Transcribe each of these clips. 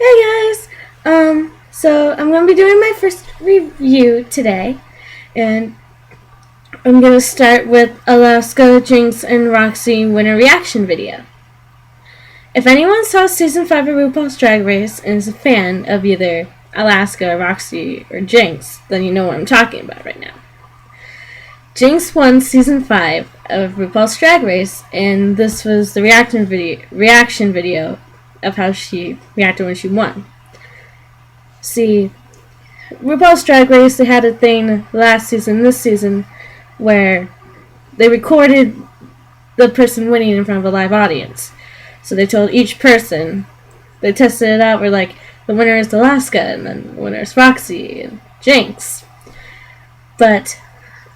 Hey guys! So I'm gonna be doing my first review today, and I'm gonna start with Alaska, Jinkx, and Roxxxy winner reaction video. If anyone saw season 5 of RuPaul's Drag Race and is a fan of either Alaska, Roxxxy, or Jinkx, then you know what I'm talking about right now. Jinkx won season 5 of RuPaul's Drag Race, and this was the reaction video of how she reacted when she won. See, RuPaul's Drag Race, they had a thing last season, this season, where they recorded the person winning in front of a live audience. So they told each person, they tested it out, where like, the winner is Alaska, and then the winner is Roxxxy, and Jinkx. But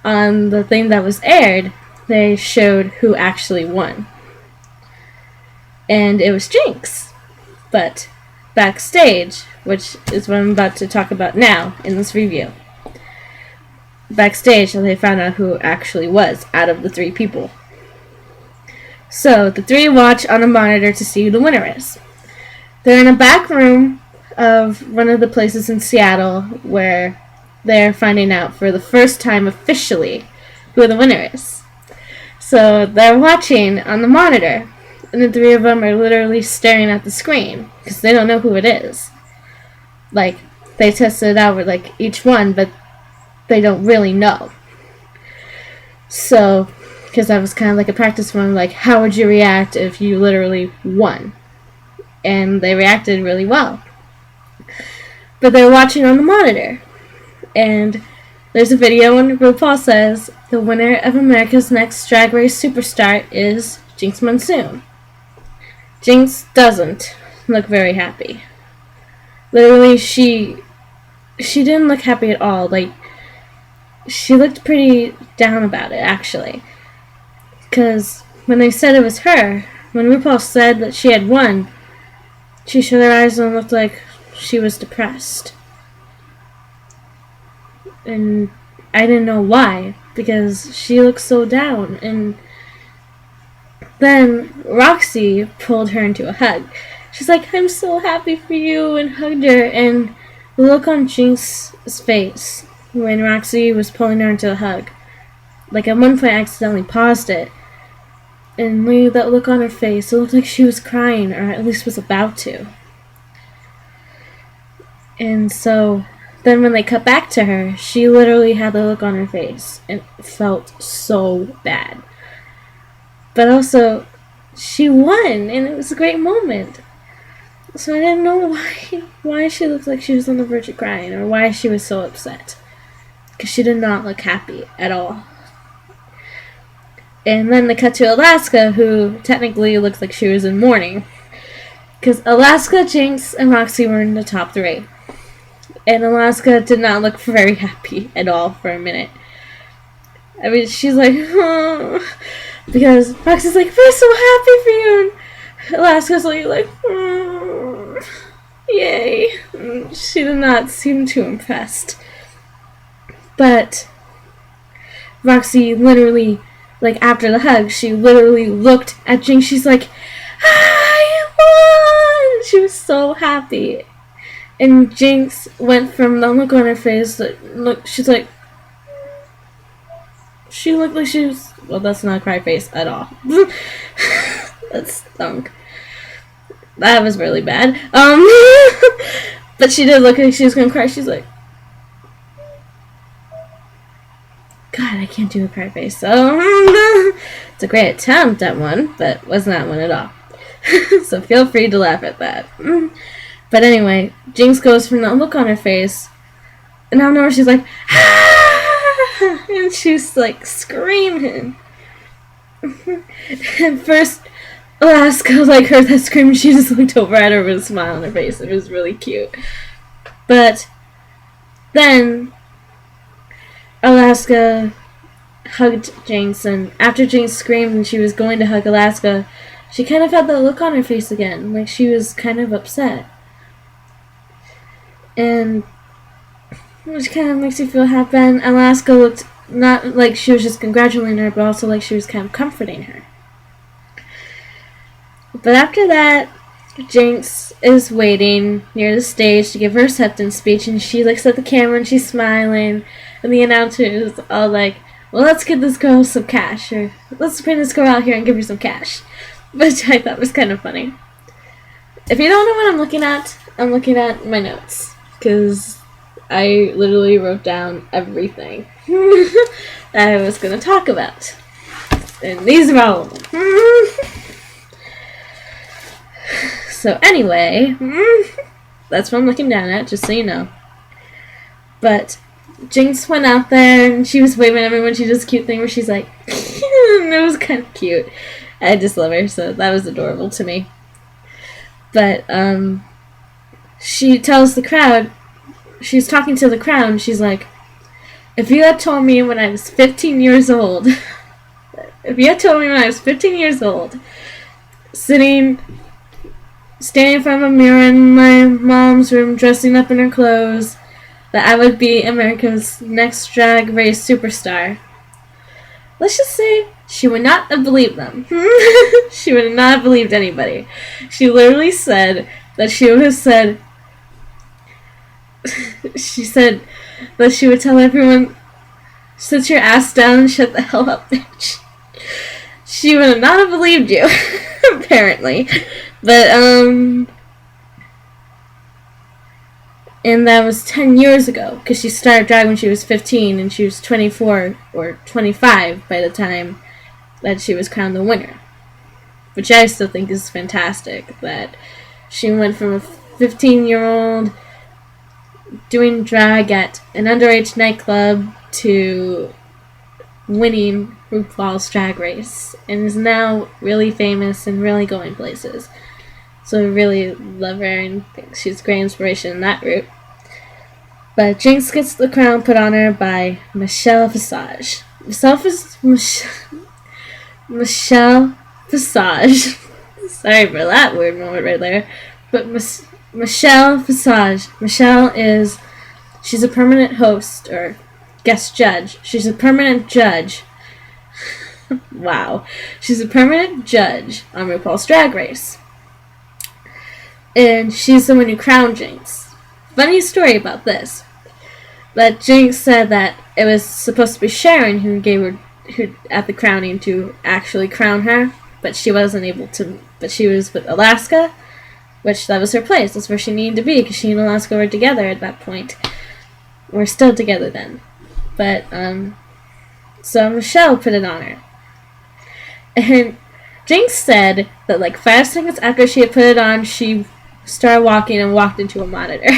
on the thing that was aired, they showed who actually won. And it was Jinkx. But backstage, which is what I'm about to talk about now in this review, backstage they found out who actually was out of the three people. So the three watch on a monitor to see who the winner is. They're in a back room of one of the places in Seattle where they're finding out for the first time officially who the winner is. So they're watching on the monitor, and the three of them are literally staring at the screen because they don't know who it is. Like, they tested it out with like each one, but they don't really know. So, because that was kind of like a practice one, like, how would you react if you literally won? And they reacted really well. But they're watching on the monitor, and there's a video when RuPaul says the winner of America's Next Drag Race Superstar is Jinkx Monsoon. Jinkx doesn't look very happy. Literally, she didn't look happy at all. Like, she looked pretty down about it, actually. Because when they said it was her, when RuPaul said that she had won, she shut her eyes and looked like she was depressed. And I didn't know why, because she looked so down. And then Roxxxy pulled her into a hug. She's like, I'm so happy for you, and hugged her. And the look on Jinkx's face when Roxxxy was pulling her into a hug, like at one point I accidentally paused it, and look at that look on her face. It looked like she was crying, or at least was about to. And so then when they cut back to her, she literally had the look on her face, and it felt so bad. But also, she won, and it was a great moment. So I didn't know why she looked like she was on the verge of crying, or why she was so upset. Because she did not look happy at all. And then they cut to Alaska, who technically looks like she was in mourning. Because Alaska, Jinkx, and Roxxxy were in the top 3. And Alaska did not look very happy at all for a minute. I mean, she's like, oh. Because Roxxxy's like, we're so happy for you. And Alaska's like, oh, yay. And she did not seem too impressed. But Roxxxy literally, like after the hug, she literally looked at Jinkx. She's like, I won! She was so happy. And Jinkx went from the look on her face, she's like, she looked like she was, well, that's not a cry face at all. That stunk. That was really bad. But she did look like she was gonna cry. She's like, God, I can't do a cry face. So, it's a great attempt at one, but was not one at all. So feel free to laugh at that. But anyway, Jinkx goes from that look on her face, and out of nowhere she's like, ah! And she's like screaming. And first, Alaska like heard that scream, and she just looked over at her with a smile on her face. It was really cute. But then Alaska hugged Jinkx, and after Jinkx screamed and she was going to hug Alaska, she kind of had that look on her face again, like she was kind of upset. And which kind of makes you feel happy. And Alaska looked not like she was just congratulating her, but also like she was kind of comforting her. But after that, Jinkx is waiting near the stage to give her acceptance speech, and she looks at the camera and she's smiling, and the announcer is all like, well, let's give this girl some cash, or let's bring this girl out here and give her some cash, which I thought was kind of funny. If you don't know what I'm looking at my notes, because I literally wrote down everything that I was going to talk about, and these are all of them. So anyway, that's what I'm looking down at, just so you know. But Jinkx went out there and she was waving at everyone. She does a cute thing where she's like, and it was kind of cute. I just love her, so that was adorable to me. But she tells the crowd, she's talking to the crowd, and she's like, if you had told me when I was 15 years old, standing in front of a mirror in my mom's room, dressing up in her clothes, that I would be America's next drag race superstar. Let's just say she would not have believed them. She would not have believed anybody. She literally said that she would have said, she said that she would tell everyone, sit your ass down and shut the hell up, bitch. She would not have believed you, apparently. But, and that was 10 years ago, because she started drag when she was 15, and she was 24 or 25 by the time that she was crowned the winner. Which I still think is fantastic, that she went from a 15-year-old doing drag at an underage nightclub to winning RuPaul's Drag Race, and is now really famous and really going places. So I really love her and think she's a great inspiration in that route. But Jinkx gets the crown put on her by Michelle Visage. Michelle Visage. Sorry for that weird moment right there. But Michelle Visage. She's a permanent host, or guest judge. She's a permanent judge. Wow. She's a permanent judge on RuPaul's Drag Race. And she's the one who crowned Jinkx. Funny story about this. That Jinkx said that it was supposed to be Sharon who at the crowning to actually crown her, but she wasn't able to. But she was with Alaska, which that was her place. That's where she needed to be, because she and Alaska were together at that point. We're still together then. But, so Michelle put it on her. And Jinkx said that like 5 seconds after she had put it on, she started walking and walked into a monitor.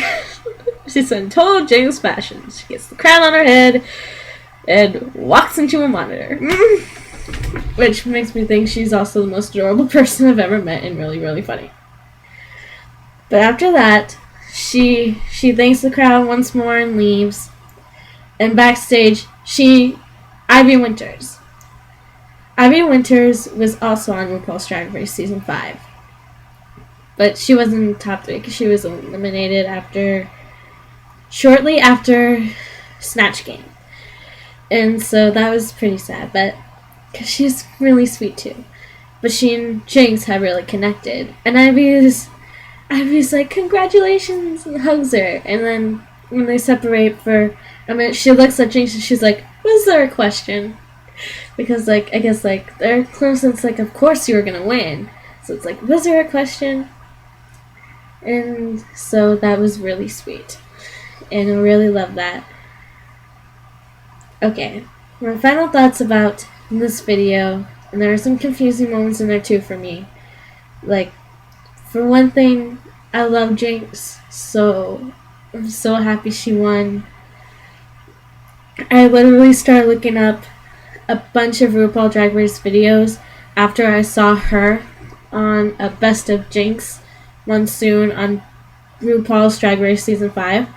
She's in total Jinkx fashion. She gets the crown on her head and walks into a monitor. Which makes me think she's also the most adorable person I've ever met, and really, really funny. But after that, she thanks the crowd once more and leaves. And backstage, Ivy Winters. Ivy Winters was also on RuPaul's Drag Race Season 5. But she wasn't in the top 3 because she was eliminated shortly after Snatch Game. And so that was pretty sad, but because she's really sweet too. But she and Jinkx have really connected. And Ivy's like, congratulations, and hugs her. And then when they separate she looks at Jinkx and she's like, was there a question? Because, like, I guess, like, they're close and it's like, of course you were going to win. So it's like, was there a question? And so that was really sweet. And I really love that. Okay, my final thoughts about this video, and there are some confusing moments in there too for me. Like, for one thing, I love Jinkx, so I'm so happy she won. I literally started looking up a bunch of RuPaul Drag Race videos after I saw her on a Best of Jinkx Monsoon on RuPaul's Drag Race Season 5.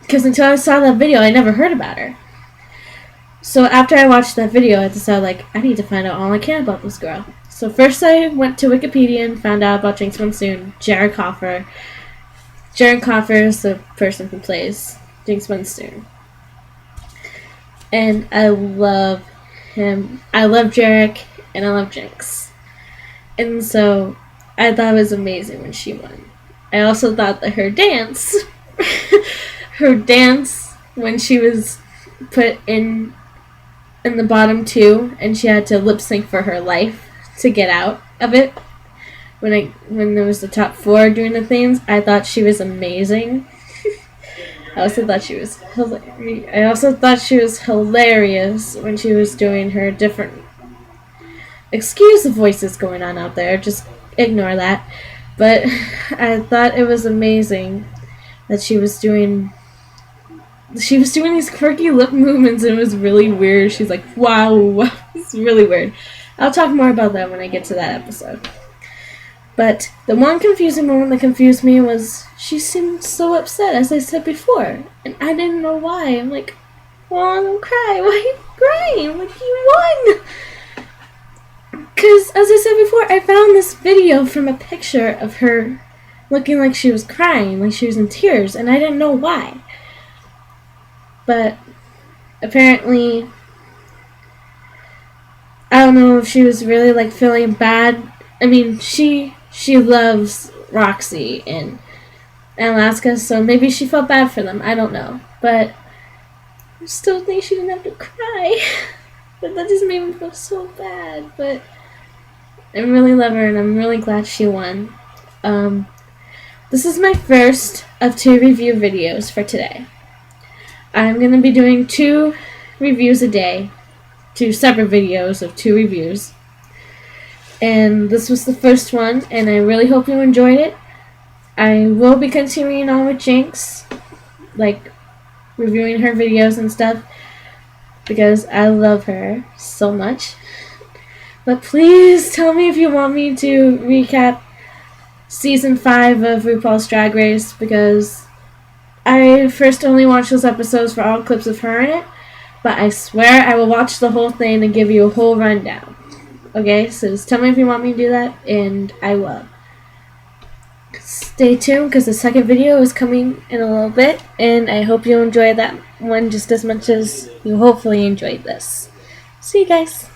Because until I saw that video, I never heard about her. So after I watched that video, I decided, like, I need to find out all I can about this girl. So first I went to Wikipedia and found out about Jinkx Monsoon, Jared Coffer. Jared Coffer is the person who plays Jinkx Monsoon. And I love him. I love Jarek, and I love Jinkx. And so I thought it was amazing when she won. I also thought that her dance, her dance when she was put in the bottom two and she had to lip sync for her life to get out of it. When there was the top four doing the things, I thought she was amazing. I also thought she was hilarious when she was doing her different. Excuse the voices going on out there. Just ignore that. But I thought it was amazing that she was doing these quirky lip movements, and it was really weird. She's like, wow, it's really weird. I'll talk more about that when I get to that episode. But the one confusing moment that confused me was she seemed so upset, as I said before, and I didn't know why. I'm like, oh, don't cry. Why are you crying? I'm like, you won! Because, as I said before, I found this video from a picture of her looking like she was crying, like she was in tears, and I didn't know why. But apparently, I don't know if she was really like feeling bad. I mean, she loves Roxxxy and Alaska, so maybe she felt bad for them. I don't know, but I still think she didn't have to cry. But that just made me feel so bad. But I really love her, and I'm really glad she won. This is my first of 2 review videos for today. I'm going to be doing 2 reviews a day, 2 separate videos of 2 reviews. And this was the first one, and I really hope you enjoyed it. I will be continuing on with Jinkx, like reviewing her videos and stuff, because I love her so much. But please tell me if you want me to recap Season 5 of RuPaul's Drag Race, because I first only watched those episodes for all clips of her in it, but I swear I will watch the whole thing and give you a whole rundown. Okay, so just tell me if you want me to do that, and I will. Stay tuned, because the second video is coming in a little bit, and I hope you enjoy that one just as much as you hopefully enjoyed this. See you guys!